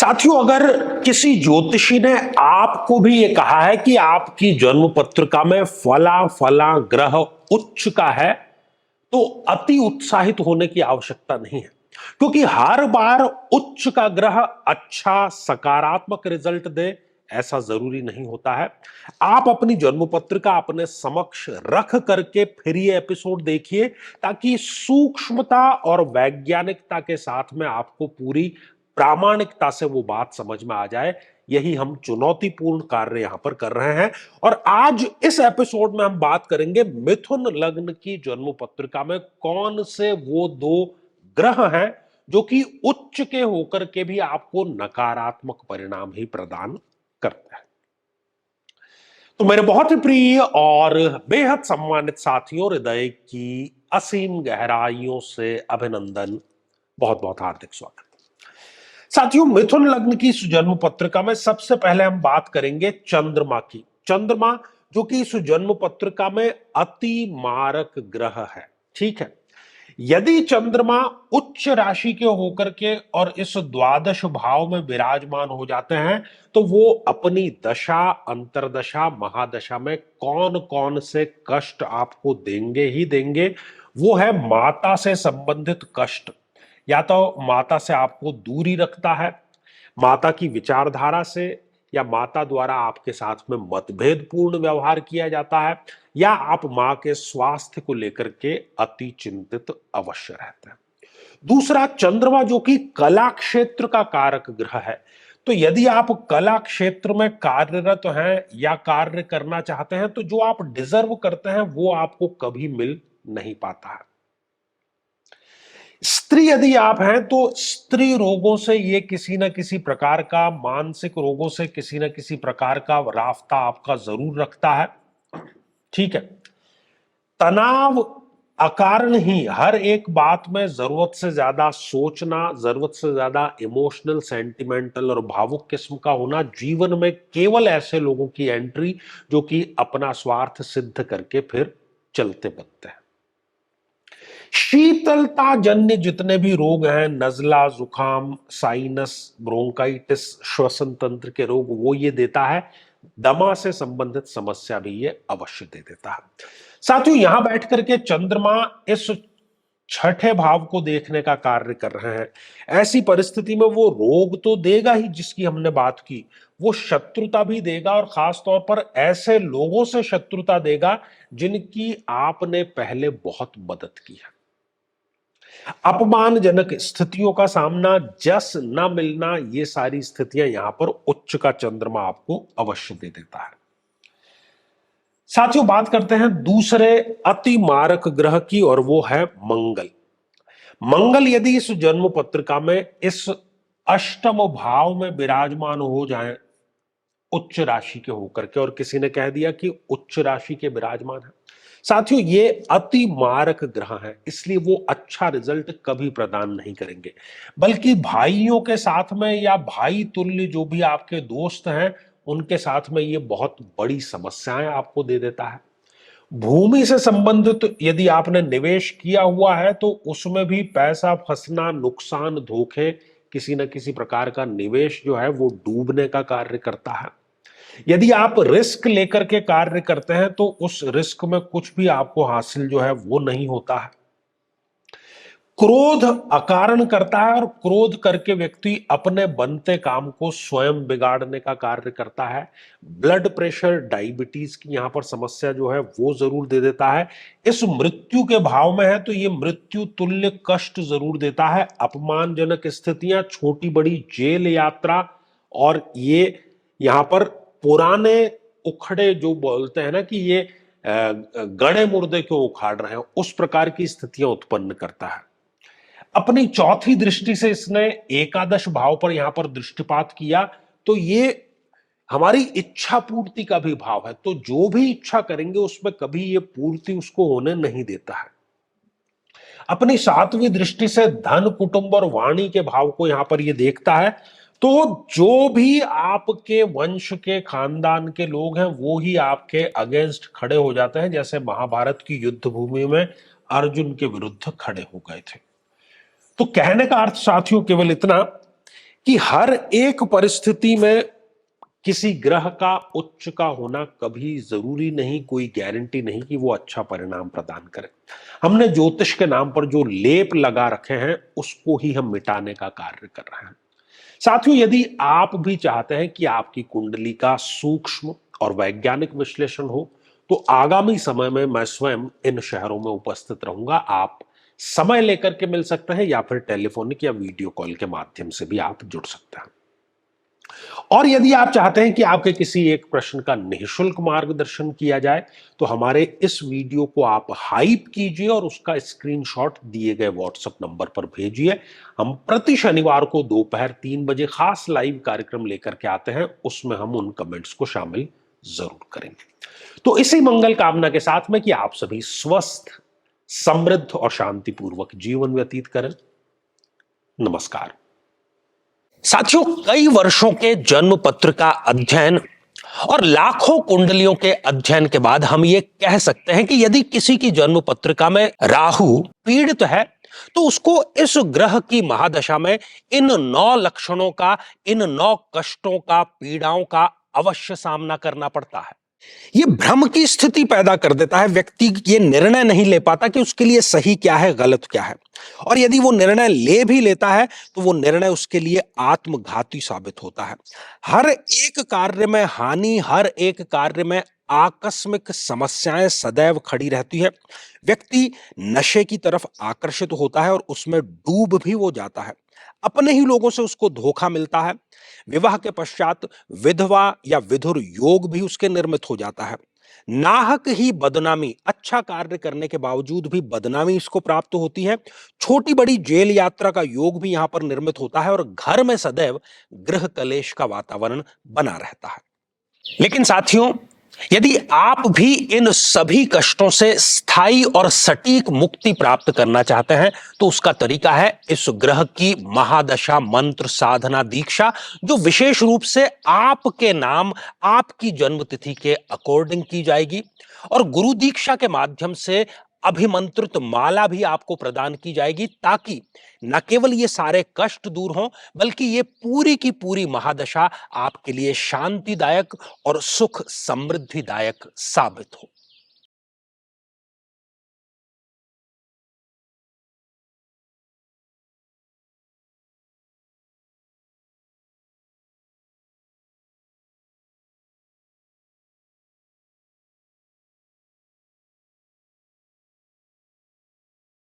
साथियों, अगर किसी ज्योतिषी ने आपको भी ये कहा है कि आपकी जन्म पत्रिका में फला फला ग्रह उच्च का है, तो अति उत्साहित होने की आवश्यकता नहीं है, क्योंकि हर बार उच्च का ग्रह अच्छा सकारात्मक रिजल्ट दे ऐसा जरूरी नहीं होता है। आप अपनी जन्म पत्रिका अपने समक्ष रख करके फिर ये एपिसोड देखिए, ताकि सूक्ष्मता और वैज्ञानिकता के साथ में आपको पूरी प्रामाणिकता से वो बात समझ में आ जाए। यही हम चुनौतीपूर्ण कार्य यहां पर कर रहे हैं। और आज इस एपिसोड में हम बात करेंगे मिथुन लग्न की जन्म पत्रिका में कौन से वो दो ग्रह हैं जो कि उच्च के होकर के भी आपको नकारात्मक परिणाम ही प्रदान करते हैं। तो मेरे बहुत ही प्रिय और बेहद सम्मानित साथियों, हृदय की असीम गहराइयों से अभिनंदन, बहुत बहुत हार्दिक स्वागत। साथियों, मिथुन लग्न की इस जन्म पत्रिका में सबसे पहले हम बात करेंगे चंद्रमा की। चंद्रमा जो कि इस जन्म पत्रिका में अति मारक ग्रह है। ठीक है, यदि चंद्रमा उच्च राशि के होकर के और इस द्वादश भाव में विराजमान हो जाते हैं, तो वो अपनी दशा, अंतरदशा, महादशा में कौन कौन से कष्ट आपको देंगे ही देंगे। वो है माता से संबंधित कष्ट। या तो माता से आपको दूरी रखता है, माता की विचारधारा से, या माता द्वारा आपके साथ में मतभेद पूर्ण व्यवहार किया जाता है, या आप मां के स्वास्थ्य को लेकर के अति चिंतित अवश्य रहते हैं। दूसरा, चंद्रमा जो कि कला क्षेत्र का कारक ग्रह है। तो यदि आप कला क्षेत्र में कार्यरत हैं या कार्य करना चाहते हैं, तो जो आप डिजर्व करते हैं वो आपको कभी मिल नहीं पाता है। स्त्री यदि आप हैं, तो स्त्री रोगों से ये किसी ना किसी प्रकार का, मानसिक रोगों से किसी ना किसी प्रकार का राफ्ता आपका जरूर रखता है। ठीक है, तनाव अकारण ही हर एक बात में जरूरत से ज्यादा सोचना, जरूरत से ज्यादा इमोशनल, सेंटिमेंटल और भावुक किस्म का होना, जीवन में केवल ऐसे लोगों की एंट्री जो कि अपना स्वार्थ सिद्ध करके फिर चलते बनते हैं। शीतलता जन्य जितने भी रोग हैं, नजला, जुकाम, साइनस, ब्रोंकाइटिस, श्वसन तंत्र के रोग, वो ये देता है। दमा से संबंधित समस्या भी ये अवश्य दे देता है। साथियों, यहां बैठ करके चंद्रमा इस छठे भाव को देखने का कार्य कर रहे हैं। ऐसी परिस्थिति में वो रोग तो देगा ही जिसकी हमने बात की, वो शत्रुता भी देगा, और खास तौर पर ऐसे लोगों से शत्रुता देगा जिनकी आपने पहले बहुत मदद की है। अपमानजनक स्थितियों का सामना, जस न मिलना, ये सारी स्थितियां यहां पर उच्च का चंद्रमा आपको अवश्य दे देता है। साथियों, बात करते हैं दूसरे अति मारक ग्रह की, और वो है मंगल। मंगल यदि इस जन्म पत्रिका में इस अष्टम भाव में विराजमान हो जाए उच्च राशि के होकर के, और किसी ने कह दिया कि उच्च राशि के विराजमान है, साथियों ये अति मारक ग्रह है, इसलिए वो अच्छा रिजल्ट कभी प्रदान नहीं करेंगे, बल्कि भाइयों के साथ में या भाई तुल्य जो भी आपके दोस्त हैं उनके साथ में ये बहुत बड़ी समस्याएं आपको दे देता है। भूमि से संबंधित यदि आपने निवेश किया हुआ है, तो उसमें भी पैसा फंसना, नुकसान, धोखे, किसी न किसी प्रकार का निवेश जो है वो डूबने का कार्य करता है। यदि आप रिस्क लेकर के कार्य करते हैं, तो उस रिस्क में कुछ भी आपको हासिल जो है वो नहीं होता है। क्रोध अकारण करता है, और क्रोध करके व्यक्ति अपने बनते काम को स्वयं बिगाड़ने का कार्य करता है। ब्लड प्रेशर, डायबिटीज की यहां पर समस्या जो है वो जरूर दे देता है। इस मृत्यु के भाव में है, तो ये मृत्यु तुल्य कष्ट जरूर देता है। अपमानजनक स्थितियां, छोटी बड़ी जेल यात्रा, और ये यहां पर पुराने उखड़े जो बोलते हैं ना कि ये गड़े मुर्दे क्यों उखाड़ रहे हैं, उस प्रकार की स्थितियां उत्पन्न करता है। अपनी चौथी दृष्टि से इसने एकादश भाव पर यहां पर दृष्टिपात किया, तो ये हमारी इच्छा पूर्ति का भी भाव है। तो जो भी इच्छा करेंगे उसमें कभी ये पूर्ति उसको होने नहीं देता है। अपनी सातवीं दृष्टि से धन, कुटुंब और वाणी के भाव को यहां पर ये देखता है। तो जो भी आपके वंश के, खानदान के लोग हैं, वो ही आपके अगेंस्ट खड़े हो जाते हैं, जैसे महाभारत की युद्ध भूमि में अर्जुन के विरुद्ध खड़े हो गए थे। तो कहने का अर्थ साथियों केवल इतना कि हर एक परिस्थिति में किसी ग्रह का उच्च का होना कभी जरूरी नहीं, कोई गारंटी नहीं कि वो अच्छा परिणाम प्रदान करे। हमने ज्योतिष के नाम पर जो लेप लगा रखे हैं उसको ही हम मिटाने का कार्य कर रहे हैं। साथियों, यदि आप भी चाहते हैं कि आपकी कुंडली का सूक्ष्म और वैज्ञानिक विश्लेषण हो तो आगामी समय में मैं स्वयं इन शहरों में उपस्थित रहूंगा। आप समय लेकर के मिल सकते हैं या फिर टेलीफोनिक या वीडियो कॉल के माध्यम से भी आप जुड़ सकते हैं। और यदि आप चाहते हैं कि आपके किसी एक प्रश्न का निःशुल्क मार्गदर्शन किया जाए तो हमारे इस वीडियो को आप हाइप कीजिए और उसका स्क्रीनशॉट दिए गए व्हाट्सएप नंबर पर भेजिए। हम प्रति शनिवार को दोपहर 3 बजे खास लाइव कार्यक्रम लेकर के आते हैं, उसमें हम उन कमेंट्स को शामिल जरूर करेंगे। तो इसी मंगल कामना के साथ में कि आप सभी स्वस्थ, समृद्ध और शांतिपूर्वक जीवन व्यतीत करें। नमस्कार। साथियों, कई वर्षों के जन्म पत्र का अध्ययन और लाखों कुंडलियों के अध्ययन के बाद हम ये कह सकते हैं कि यदि किसी की जन्म पत्रिका में राहु पीड़ित है तो उसको इस ग्रह की महादशा में इन 9 लक्षणों का, इन 9 कष्टों का, पीड़ाओं का अवश्य सामना करना पड़ता है। ये भ्रम की स्थिति पैदा कर देता है। व्यक्ति ये निर्णय नहीं ले पाता कि उसके लिए सही क्या है, गलत क्या है। और यदि वो निर्णय ले भी लेता है तो वो निर्णय उसके लिए आत्मघाती साबित होता है। हर एक कार्य में हानि, हर एक कार्य में आकस्मिक समस्याएं सदैव खड़ी रहती है। व्यक्ति नशे की तरफ आकर्षित होता है और उसमें डूब भी वो जाता है। अपने ही लोगों से उसको धोखा मिलता है। विवाह के पश्चात विधवा या विधुर योग भी उसके निर्मित हो जाता है। नाहक ही बदनामी, अच्छा कार्य करने के बावजूद भी बदनामी इसको प्राप्त होती है। छोटी बड़ी जेल यात्रा का योग भी यहां पर निर्मित होता है और घर में सदैव गृह कलेश का वातावरण बना रहता है। लेकिन साथियों, यदि आप भी इन सभी कष्टों से स्थायी और सटीक मुक्ति प्राप्त करना चाहते हैं तो उसका तरीका है इस ग्रह की महादशा मंत्र साधना दीक्षा, जो विशेष रूप से आपके नाम, आपकी जन्मतिथि के अकॉर्डिंग की जाएगी। और गुरु दीक्षा के माध्यम से अभिमंत्रित माला भी आपको प्रदान की जाएगी, ताकि न केवल ये सारे कष्ट दूर हों बल्कि ये पूरी की पूरी महादशा आपके लिए शांतिदायक और सुख समृद्धिदायक साबित हो।